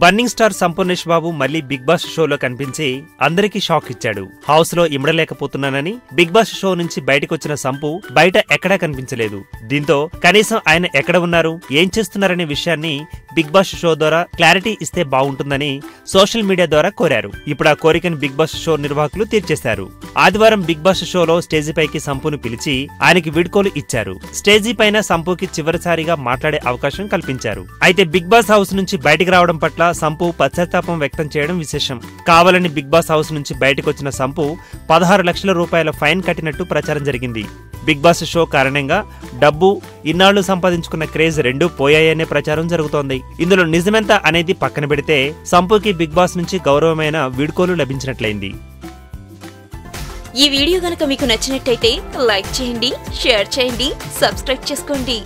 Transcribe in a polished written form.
బన్నింగ్ star Sampoornesh Babu మళ్లీ big boss షోలో కనిపించి అందరికీ షాక్ ఇచ్చాడు. హౌస్ లో ఇమడలేకపోతున్నానని బిగ్ బాస్ షో నుంచి బయటకొచ్చిన సంపు బయట ఎక్కడా కనిపించలేదు. దీంతో కనీసం ఆయన ఎక్కడ ఉన్నారు, ఏం చేస్తున్నారనే విషయాన్ని బిగ్ బాస్ షో ద్వారా క్లారిటీ ఇస్తే బాగుంటుందని సోషల్ మీడియా ద్వారా కోరారు. ఇప్పుడు ఆ కోరికను బిగ్ బాస్ షో నిర్వాహకులు తీర్చేశారు. ఆదివారం బిగ్ బాస్ షోలో స్టేజీ పైకి సంపును పిలిచి ఆయనకి వీడ్కోలు ఇచ్చారు. స్టేజీ పైన సంపుకి చివరిసారిగా మాట్లాడే అవకాశం కల్పించారు. అయితే బిగ్ బాస్ హౌస్ నుంచి బయటికి రావడం పట్ల సంపు పశ్చాత్తాపం వ్యక్తం చేయడం విశేషం. కావాలని బిగ్ బాస్ హౌస్ నుంచి బయటకొచ్చిన సంపు 16 లక్షల రూపాయల ఫైన్ కట్టినట్టు ప్రచారం జరిగింది. బిగ్ బాస్ షో కారణంగా డబ్బు, ఇన్నాళ్లు సంపాదించుకున్న క్రేజ్ రెండూ పోయాయనే ప్రచారం జరుగుతోంది. ఇందులో నిజమెంత అనేది పక్కన పెడితే సంపుకి బిగ్ బాస్ నుంచి గౌరవమైన వీడ్కోలు లభించినట్లయింది. ఈ వీడియో గనుక మీకు నచ్చినట్టయితే లైక్ చేయండి, షేర్ చేయండి, సబ్స్క్రైబ్ చేసుకోండి.